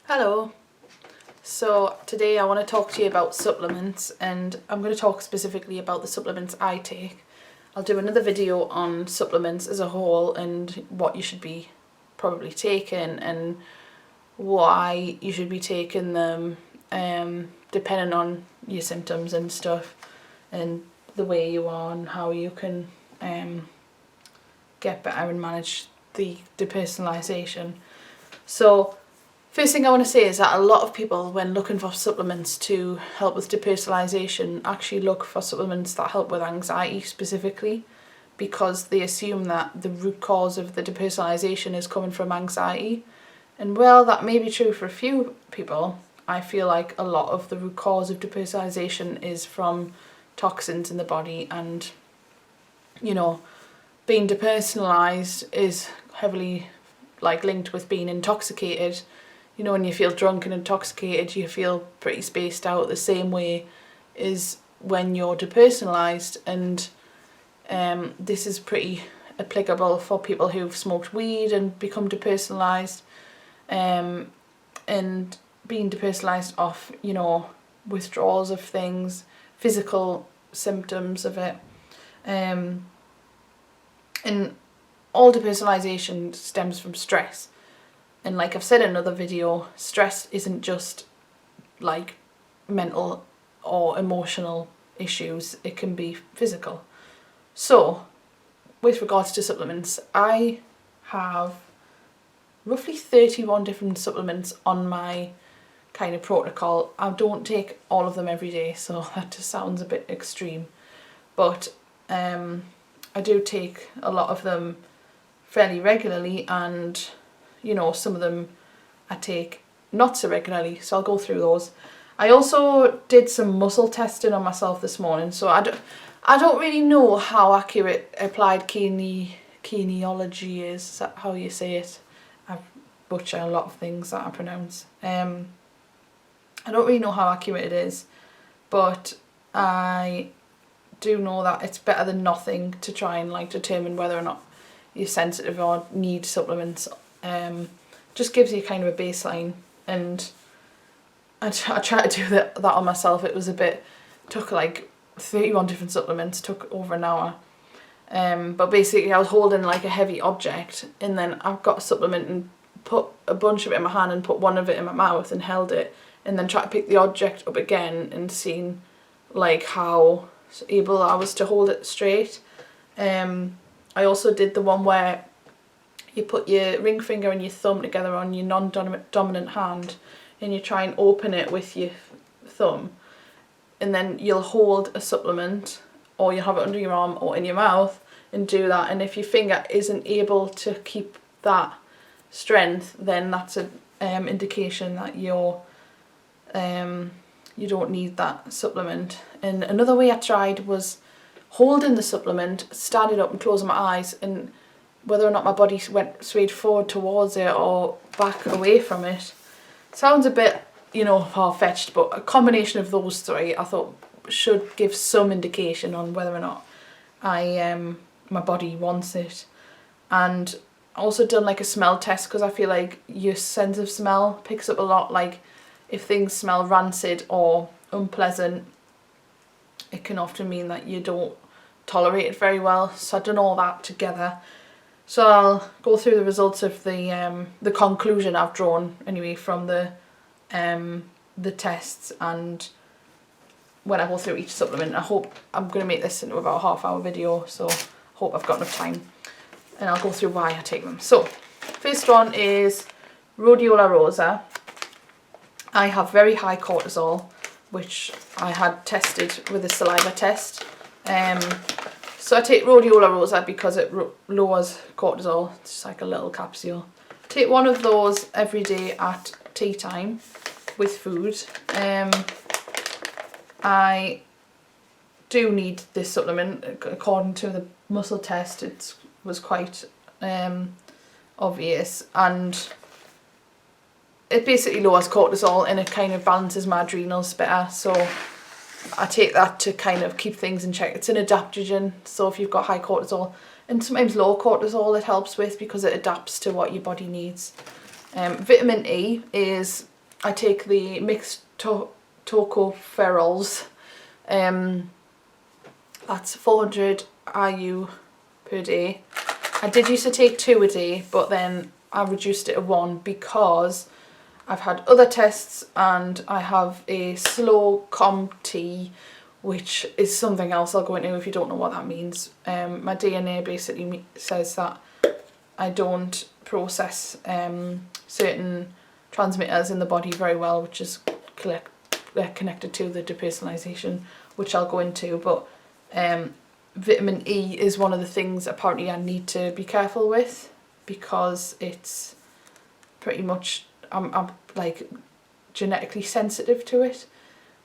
Hello. So today I want to talk to you about supplements, and I'm going to talk specifically about the supplements I take. I'll do another video on supplements as a whole and what you should be probably taking and why you should be taking them depending on your symptoms and stuff and the way you are and how you can get better and manage the depersonalization. So first thing I want to say is that a lot of people, when looking for supplements to help with depersonalization, actually look for supplements that help with anxiety specifically, because they assume that the root cause of the depersonalization is coming from anxiety. And while that may be true for a few people, I feel like a lot of the root cause of depersonalization is from toxins in the body, and being depersonalized is heavily linked with being intoxicated. When you feel drunk and intoxicated, you feel pretty spaced out the same way as when you're depersonalized. And this is pretty applicable for people who've smoked weed and become depersonalized, and being depersonalized off, withdrawals of things, physical symptoms of it. And all depersonalization stems from stress. And like I've said in another video, stress isn't just like mental or emotional issues, it can be physical. So with regards to supplements, I have roughly 31 different supplements on my kind of protocol. I don't take all of them every day, so that just sounds a bit extreme. But I do take a lot of them fairly regularly, and some of them I take not so regularly, so I'll go through those. I also did some muscle testing on myself this morning, so I don't really know how accurate applied kinesiology is. Is that how you say it? I butcher a lot of things that I pronounce. I don't really know how accurate it is, but I do know that it's better than nothing to try and determine whether or not you're sensitive or need supplements. Just gives you kind of a baseline, and I tried to do that on myself. It was took like 31 different supplements, took over an hour. But basically I was holding like a heavy object, and then I've got a supplement and put a bunch of it in my hand and put one of it in my mouth and held it, and then tried to pick the object up again and seen like how able I was to hold it straight. I also did the one where you put your ring finger and your thumb together on your non-dominant hand, and you try and open it with your thumb, and then you'll hold a supplement, or you'll have it under your arm or in your mouth, and do that. And if your finger isn't able to keep that strength, then that's an indication that you don't need that supplement. And another way I tried was holding the supplement, standing up and closing my eyes, and whether or not my body went straight forward towards it or back away from it. Sounds a bit, far-fetched, but a combination of those three I thought should give some indication on whether or not my body wants it. And I also done like a smell test, because I feel like your sense of smell picks up a lot. Like if things smell rancid or unpleasant, it can often mean that you don't tolerate it very well. So I've done all that together. So I'll go through the results of the conclusion I've drawn anyway from the tests, and when I go through each supplement. I'm going to make this into about a half-hour video, so hope I've got enough time, and I'll go through why I take them. So first one is Rhodiola Rosa. I have very high cortisol, which I had tested with a saliva test. So I take Rhodiola Rosa because it lowers cortisol. It's just like a little capsule. Take one of those every day at tea time with food. I do need this supplement. According to the muscle test, it was quite obvious, and it basically lowers cortisol and it kind of balances my adrenals better. So I take that to kind of keep things in check. It's an adaptogen, so if you've got high cortisol and sometimes low cortisol, it helps with, because it adapts to what your body needs. Vitamin E is I take the mixed tocopherols. That's 400 IU per day. I did used to take 2 a day, but then I reduced it to 1 because I've had other tests and I have a slow COMT, which is something else I'll go into if you don't know what that means. My DNA basically says that I don't process certain transmitters in the body very well, which is connected to the depersonalization, which I'll go into. But vitamin E is one of the things apparently I need to be careful with, because it's pretty much, I'm like genetically sensitive to it.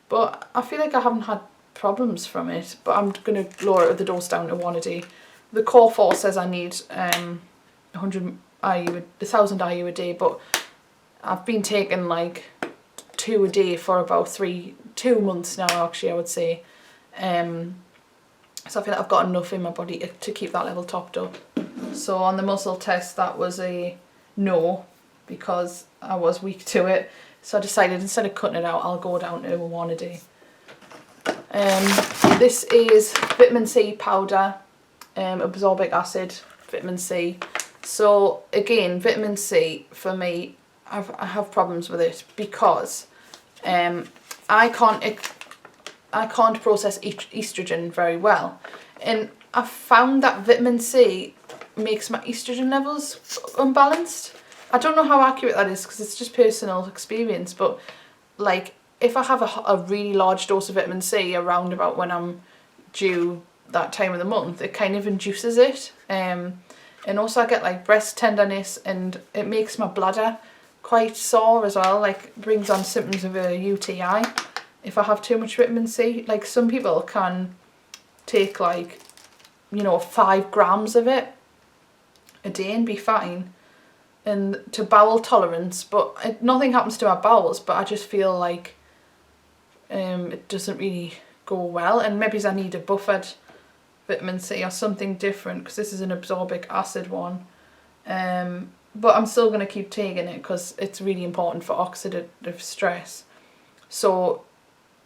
But I feel like I haven't had problems from it, but I'm going to lower the dose down to 1 a day. The core 4 says I need 1,000 IU a day, but I've been taking like 2 a day for about 2 months now, actually, I would say. So I feel like I've got enough in my body to keep that level topped up. So on the muscle test, that was a no, because I was weak to it. So I decided instead of cutting it out, I'll go down to 1 a day. This is vitamin C powder, absorbic acid, vitamin C. So again, vitamin C for me, I have problems with it because I can't process estrogen very well, and I found that vitamin C makes my estrogen levels unbalanced. I don't know how accurate that is because it's just personal experience, but like if I have a really large dose of vitamin C around about when I'm due that time of the month, it kind of induces it. And also I get like breast tenderness, and it makes my bladder quite sore as well, like brings on symptoms of a UTI if I have too much vitamin C. Like some people can take like, 5 grams of it a day and be fine, and to bowel tolerance, but nothing happens to my bowels, but I just feel like it doesn't really go well, and maybe I need a buffered vitamin C or something different, because this is an absorbic acid one. But I'm still going to keep taking it because it's really important for oxidative stress. So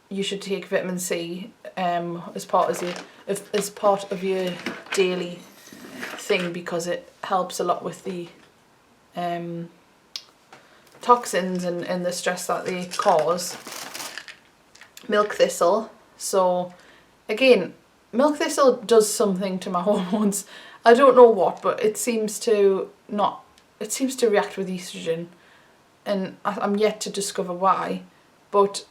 you should take vitamin C as part of your daily thing, because it helps a lot with the toxins and the stress that they cause. Milk thistle. So again, milk thistle does something to my hormones. I don't know what, but it seems to react with estrogen, and I'm yet to discover why. But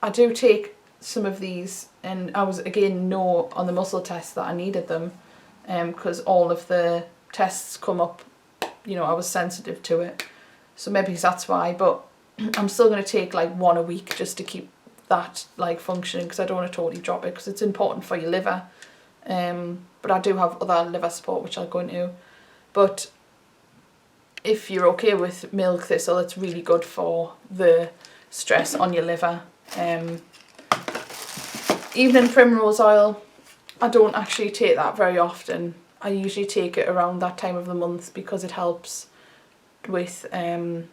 I do take some of these, and I was again no on the muscle test that I needed them, because all of the tests come up, I was sensitive to it, so maybe that's why. But I'm still going to take like 1 a week just to keep that like functioning, because I don't want to totally drop it, because it's important for your liver. But I do have other liver support which I'll go into. But if you're okay with milk thistle, it's really good for the stress on your liver. Evening primrose oil, I don't actually take that very often. I usually take it around that time of the month because it helps with the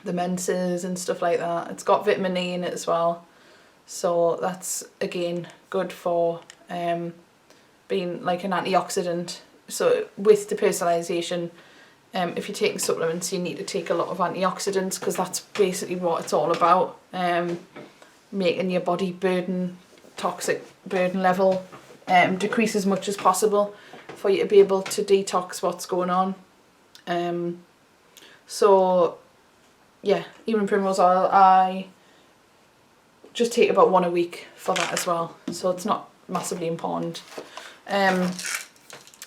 menses and stuff like that. It's got vitamin E in it as well, so that's again good for being like an antioxidant. So with depersonalization, if you're taking supplements, you need to take a lot of antioxidants, because that's basically what it's all about, making your body toxic burden level decrease as much as possible for you to be able to detox what's going on. So yeah, even primrose oil, I just take about 1 a week for that as well, so it's not massively important.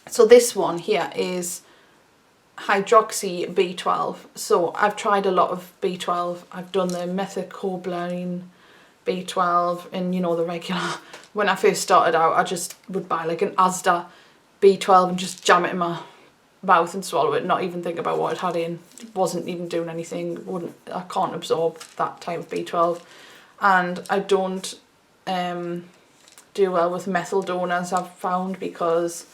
So this one here is Hydroxy B12. So I've tried a lot of B12. I've done the methylcobalamin B12 and the regular. When I first started out, I just would buy like an Asda B12 and just jam it in my mouth and swallow it, not even think about what it had in. It wasn't even doing anything. I can't absorb that type of B12, and I don't do well with methyl donors, I've found, because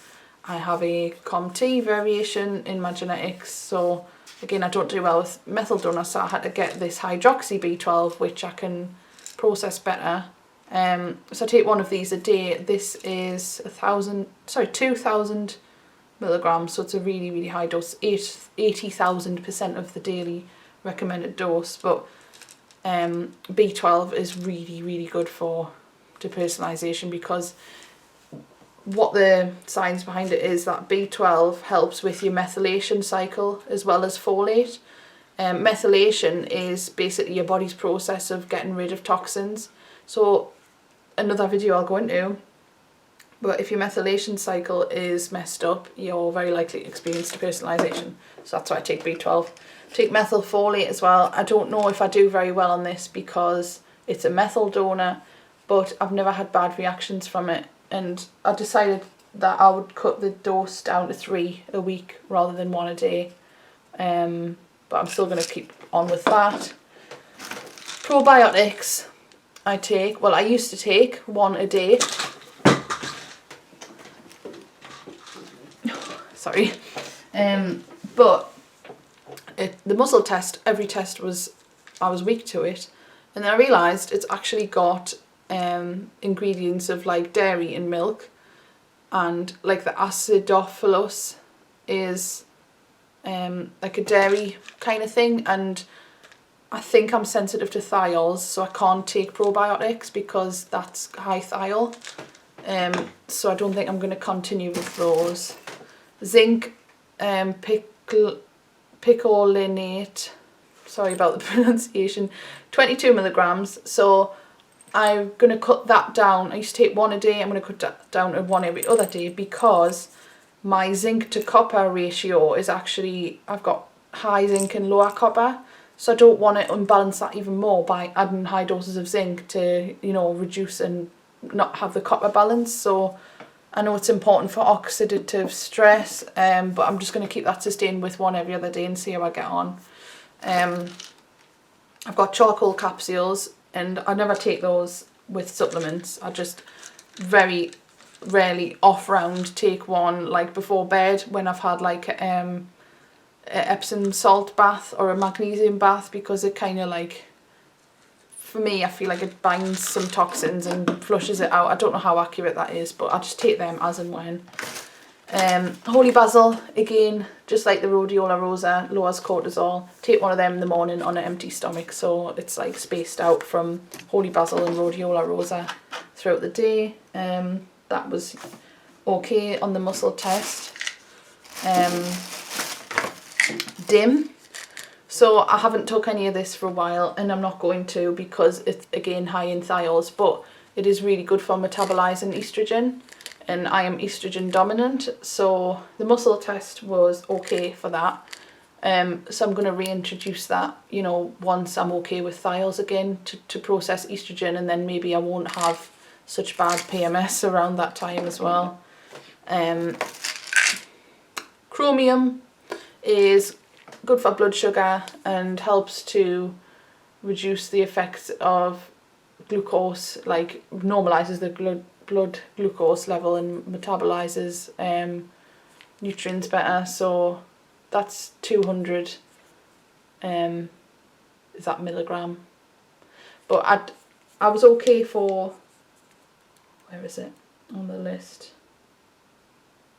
I have a COMT variation in my genetics, so again, I don't do well with methyl donor, so I had to get this Hydroxy B12, which I can process better. So I take one of these a day. This is 2,000 milligrams, so it's a really, really high dose, 80,000% of the daily recommended dose. But B12 is really, really good for depersonalization, because what the science behind it is that B12 helps with your methylation cycle as well as folate. Methylation is basically your body's process of getting rid of toxins. So another video I'll go into, but if your methylation cycle is messed up, you're very likely to experience depersonalization. So that's why I take B12. Take methylfolate as well. I don't know if I do very well on this because it's a methyl donor, but I've never had bad reactions from it. And I decided that I would cut the dose down to 3 a week rather than 1 a day. But I'm still going to keep on with that. Probiotics I take, well, I used to take 1 a day. Sorry. But the muscle test, every test I was weak to it. And then I realised it's actually got ingredients of like dairy and milk, and like the acidophilus is like a dairy kind of thing, and I think I'm sensitive to thiols, so I can't take probiotics because that's high thiol. So I don't think I'm going to continue with those. Zinc, picolinate, sorry about the pronunciation, 22 milligrams. So I'm going to cut that down. I used to take 1 a day. I'm going to cut that down to 1 every other day, because my zinc to copper ratio is actually, I've got high zinc and lower copper. So I don't want to unbalance that even more by adding high doses of zinc to, you know, reduce and not have the copper balance. So I know it's important for oxidative stress, but I'm just going to keep that sustained with 1 every other day and see how I get on. I've got charcoal capsules, and I never take those with supplements. I just very rarely off round take one like before bed when I've had like a Epsom salt bath or a magnesium bath, because it kind of like, for me, I feel like it binds some toxins and flushes it out. I don't know how accurate that is, but I just take them as and when. Holy basil, again, just like the Rhodiola Rosa, lowers cortisol. Take one of them in the morning on an empty stomach, so it's like spaced out from holy basil and Rhodiola Rosa throughout the day. That was okay on the muscle test. DIM. So I haven't took any of this for a while, and I'm not going to, because it's again high in thiols, but it is really good for metabolizing estrogen, and I am estrogen dominant, so the muscle test was okay for that. So I'm going to reintroduce that, you know, once I'm okay with thiols again, to process estrogen, and then maybe I won't have such bad PMS around that time as well. Chromium is good for blood sugar and helps to reduce the effects of glucose, like normalizes the blood glucose level and metabolizes nutrients better. So that's 200 is that milligram, but I was okay for, where is it on the list,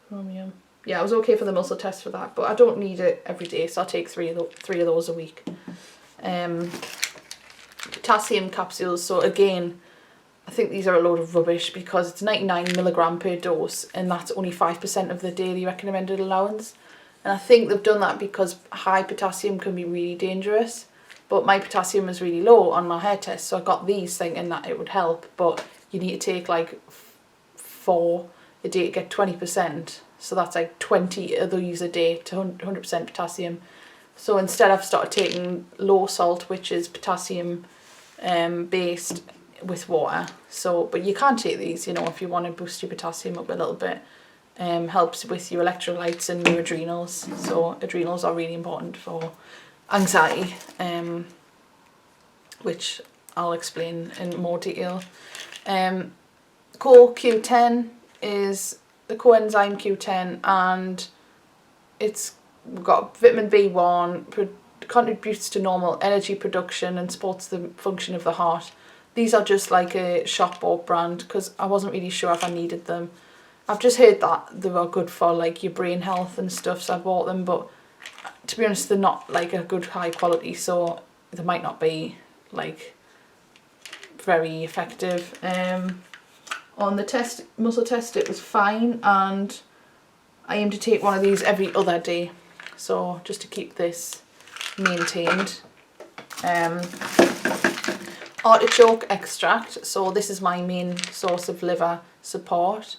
chromium. Yeah, I was okay for the muscle test for that, but I don't need it every day, so I'll take three of those a week. Potassium capsules, so again, I think these are a load of rubbish, because it's 99 milligram per dose, and that's only 5% of the daily recommended allowance. And I think they've done that because high potassium can be really dangerous, but my potassium is really low on my hair test, so I got these thinking that it would help, but you need to take like 4 a day to get 20%. So that's like 20 of these a day to 100% potassium. So instead I've started taking low salt, which is potassium based, with water. So, but you can take these, you know, if you want to boost your potassium up a little bit. Helps with your electrolytes and your adrenals. So adrenals are really important for anxiety, which I'll explain in more detail. CoQ10 is the coenzyme Q10, and it's we've got vitamin B1, contributes to normal energy production and supports the function of the heart. These are just like a shop bought brand because I wasn't really sure if I needed them. I've just heard that they were good for like your brain health and stuff, so I bought them, but to be honest they're not like a good high quality, so they might not be like very effective. On the muscle test it was fine, and I aim to take one of these every other day, so just to keep this maintained. Artichoke extract, so this is my main source of liver support.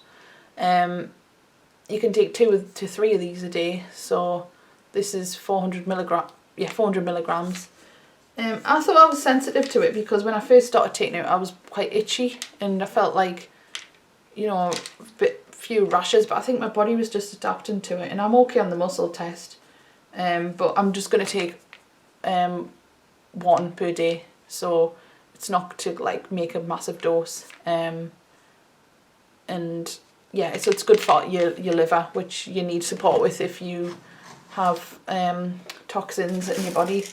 You can take 2 to 3 of these a day, so this is 400 milligrams. I thought I was sensitive to it because when I first started taking it I was quite itchy and I felt like, you know, few rashes, but I think my body was just adapting to it, and I'm okay on the muscle test. But I'm just going to take 1 per day, so it's not to like make a massive dose. And yeah, so it's good for your liver, which you need support with if you have toxins in your body.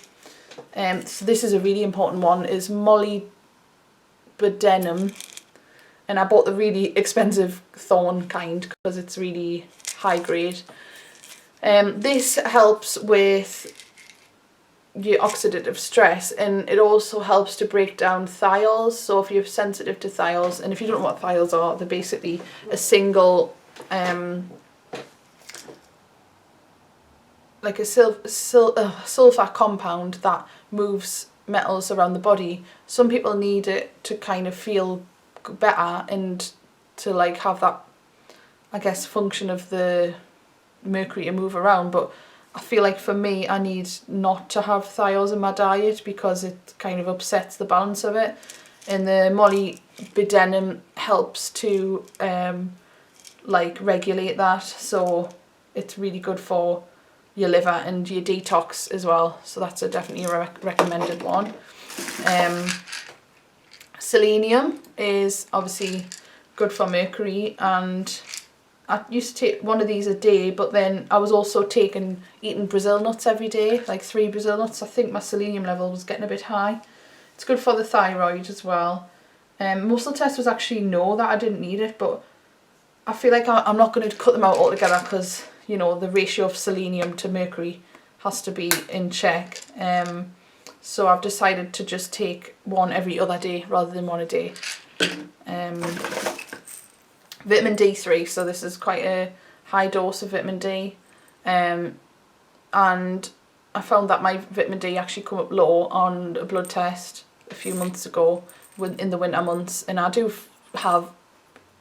So this is a really important one, is molybdenum, and I bought the really expensive thorn kind because it's really high grade. This helps with your oxidative stress, and it also helps to break down thiols. So if you're sensitive to thiols, and if you don't know what thiols are, they're basically a single like a sulfur compound that moves metals around the body. Some people need it to kind of feel better and to like have that, I guess, function of the mercury to move around, but I feel like for me I need not to have thiols in my diet because it kind of upsets the balance of it, and the molybdenum helps to like regulate that, so it's really good for your liver and your detox as well, so that's definitely a recommended one. Selenium is obviously good for mercury, and I used to take 1 of these a day, but then I was also eating Brazil nuts every day, like 3 Brazil nuts. I think my selenium level was getting a bit high. It's good for the thyroid as well. Muscle test was actually no, that I didn't need it, but I feel like I'm not going to cut them out altogether because, you know, the ratio of selenium to mercury has to be in check. So I've decided to just take 1 every other day rather than 1 a day. Vitamin D3, so this is quite a high dose of vitamin D, and I found that my vitamin D actually come up low on a blood test a few months ago in the winter months, and I do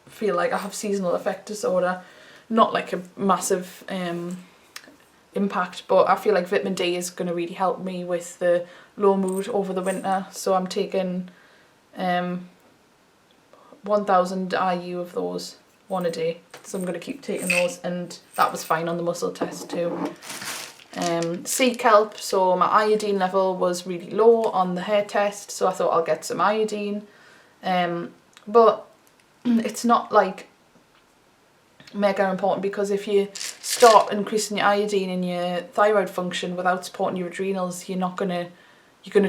feel like I have seasonal affective disorder, not like a massive impact, but I feel like vitamin D is going to really help me with the low mood over the winter, so I'm taking 1000 IU of those, 1 a day, so I'm going to keep taking those, and that was fine on the muscle test too. Sea kelp, so my iodine level was really low on the hair test, so I thought I'll get some iodine, but it's not like mega important, because if you start increasing your iodine in your thyroid function without supporting your adrenals, you're gonna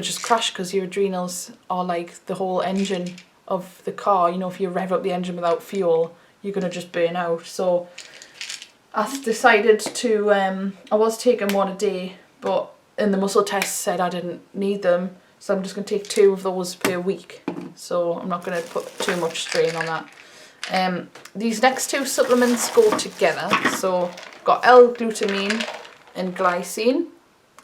just crash, because your adrenals are like the whole engine of the car. You know, if you rev up the engine without fuel, you're gonna just burn out. So I decided to I was taking 1 a day, but in the muscle test said I didn't need them, so I'm just going to take 2 of those per week, so I'm not going to put too much strain on that. These next 2 supplements go together, so I've got L-Glutamine and Glycine.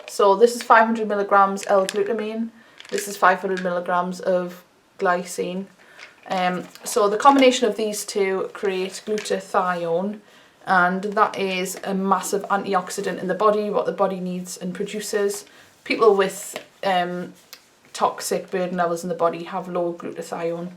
So this is 500 milligrams L-Glutamine, this is 500 milligrams of glycine. So the combination of these 2 create glutathione, and that is a massive antioxidant in the body, what the body needs and produces. People with toxic burden levels in the body have low glutathione,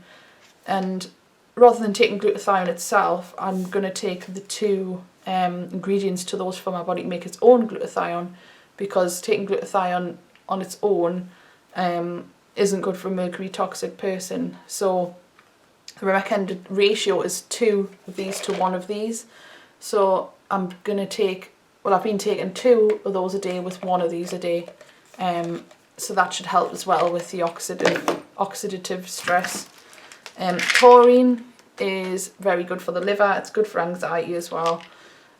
and rather than taking glutathione itself, I'm going to take the 2 ingredients to those for my body to make its own glutathione, because taking glutathione on its own isn't good for a mercury toxic person. So the recommended ratio is 2 of these to 1 of these. So I'm going to take well, I've been taking 2 of those a day with 1 of these a day. So that should help as well with the oxidative stress. Taurine is very good for the liver. It's good for anxiety as well.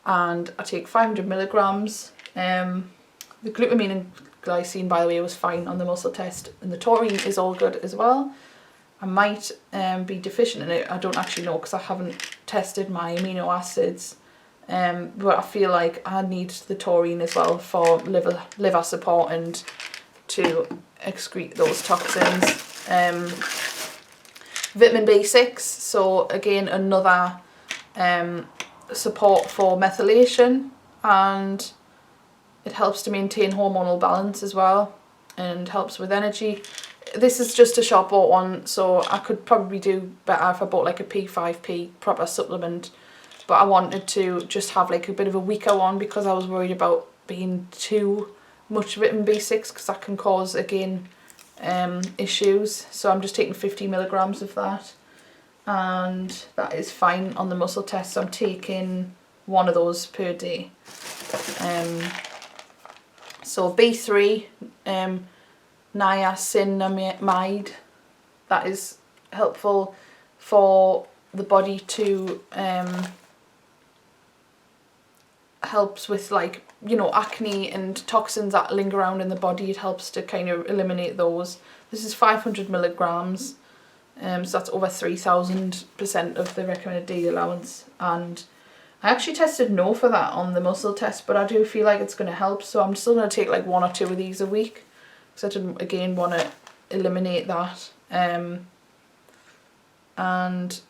And I take 500 milligrams. The glutamine and glycine, by the way, was fine on the muscle test. And the taurine is all good as well. I might be deficient in it. I don't actually know because I haven't tested my amino acids. But I feel like I need the taurine as well for liver support and to excrete those toxins. Vitamin B6, so again another support for methylation, and it helps to maintain hormonal balance as well and helps with energy. This is just a shop bought one, so I could probably do better if I bought like a P5P proper supplement, but I wanted to just have like a bit of a weaker one because I was worried about being too much vitamin B6 because that can cause, again, issues. So I'm just taking 50 milligrams of that, and that is fine on the muscle test. So I'm taking 1 of those per day. So B3, niacinamide, that is helpful for the body to helps with, like, you know, acne and toxins that linger around in the body. It helps to kind of eliminate those. This is 500 milligrams, so that's over 3,000% of the recommended daily allowance. And I actually tested no for that on the muscle test, but I do feel like it's going to help. So I'm still going to take like 1 or 2 of these a week because I didn't, again, want to eliminate that. And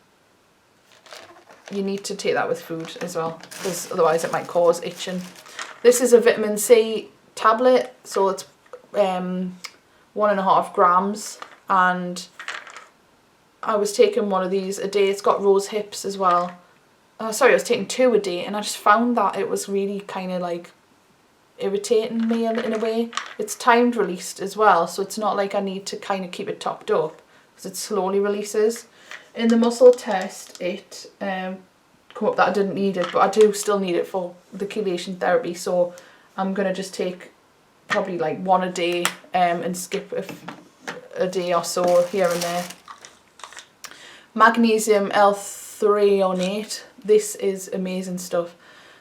you need to take that with food as well because otherwise it might cause itching. This is a vitamin C tablet, so it's 1.5 grams, and I was taking 1 of these a day. It's got rose hips as well. Sorry, I was taking 2 a day, and I just found that it was really kind of like irritating me in a way. It's timed released as well, so it's not like I need to kind of keep it topped up because it slowly releases. In the muscle test, it come up that I didn't need it, but I do still need it for the chelation therapy, so I'm going to just take probably like 1 a day and skip a day or so here and there. Magnesium L-threonate, this is amazing stuff.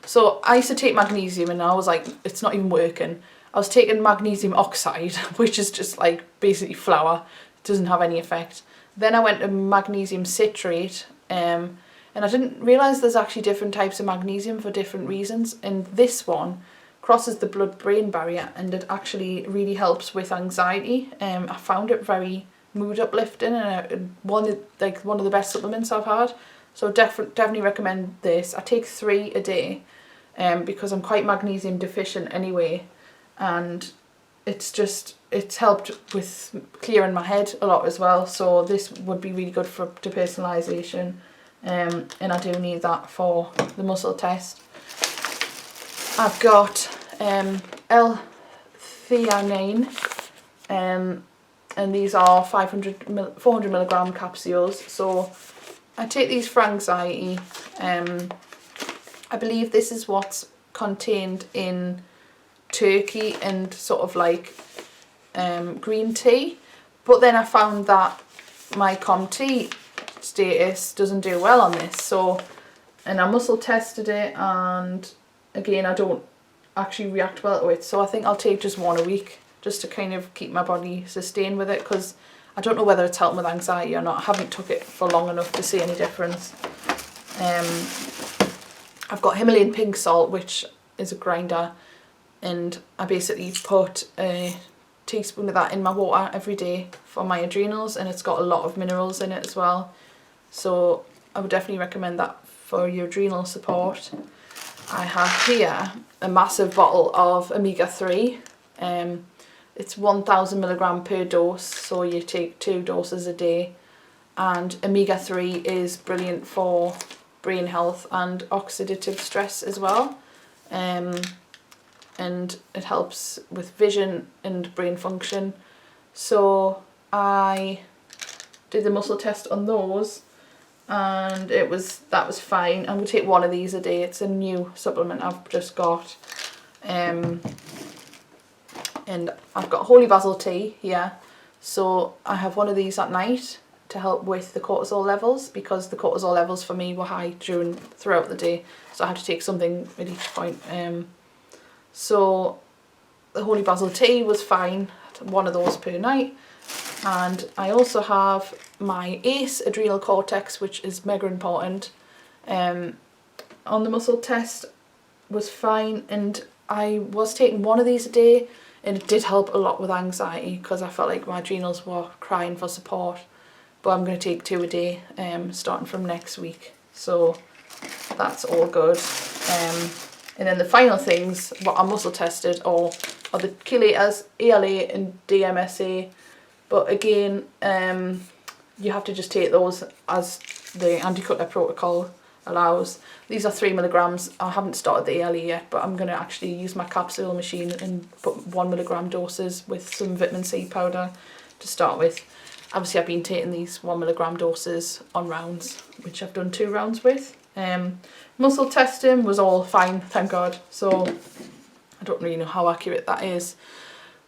So I used to take magnesium and I was like, it's not even working. I was taking magnesium oxide, which is just like basically flour. It doesn't have any effect. Then I went to magnesium citrate, and I didn't realise there's actually different types of magnesium for different reasons. And this one crosses the blood-brain barrier, and it actually really helps with anxiety. I found it very mood uplifting, and one of the best supplements I've had. So definitely recommend this. I take 3 a day because I'm quite magnesium deficient anyway, and it's helped with clearing my head a lot as well. So this would be really good for depersonalization, and I do need that for the muscle test. I've got L-Theanine, and these are 400 milligram capsules. So I take these for anxiety. I believe this is what's contained in turkey and sort of like green tea, but then I found that my COMT status doesn't do well on this, so, and I muscle tested it, and again I don't actually react well to it, so I think I'll take just 1 a week just to kind of keep my body sustained with it, because I don't know whether it's helping with anxiety or not. I haven't took it for long enough to see any difference. I've got Himalayan pink salt, which is a grinder, and I basically put a teaspoon of that in my water every day for my adrenals, and it's got a lot of minerals in it as well, so I would definitely recommend that for your adrenal support. I have here a massive bottle of omega-3. It's 1,000 milligram per dose, so you take 2 doses a day, and omega-3 is brilliant for brain health and oxidative stress as well, and it helps with vision and brain function. So I did the muscle test on those, and that was fine. I'm going to take 1 of these a day. It's a new supplement I've just got. And I've got holy basil tea here, so I have one of these at night to help with the cortisol levels, because the cortisol levels for me were high throughout the day, so I had to take something at each point. So the holy basil tea was fine, one of those per night. And I also have my ACE adrenal cortex, which is mega important. On the muscle test was fine, and I was taking one of these a day, and it did help a lot with anxiety because I felt like my adrenals were crying for support. But I'm going to take 2 a day starting from next week, so that's all good. And then the final things what are muscle tested are the chelators, ALA and DMSA, but again you have to just take those as the anti-cutter protocol allows. These are 3 milligrams. I haven't started the ALA yet, but I'm going to actually use my capsule machine and put 1 milligram doses with some vitamin C powder to start with. Obviously I've been taking these 1 milligram doses on rounds, which I've done 2 rounds with. Muscle testing was all fine, thank God, so I don't really know how accurate that is,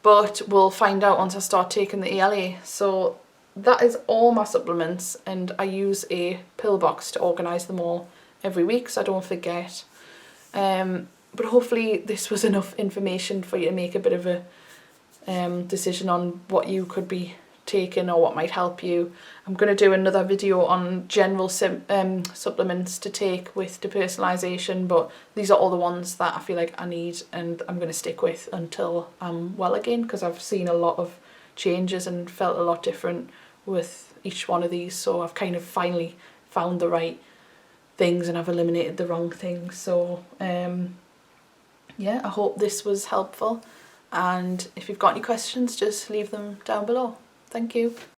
but we'll find out once I start taking the ALA. So that is all my supplements, and I use a pill box to organise them all every week so I don't forget. But hopefully this was enough information for you to make a bit of a decision on what you could be taking or what might help you. I'm going to do another video on general supplements to take with depersonalization, but these are all the ones that I feel like I need and I'm going to stick with until I'm well again, because I've seen a lot of changes and felt a lot different with each one of these. So I've kind of finally found the right things and I've eliminated the wrong things. So yeah, I hope this was helpful, and if you've got any questions just leave them down below. Thank you.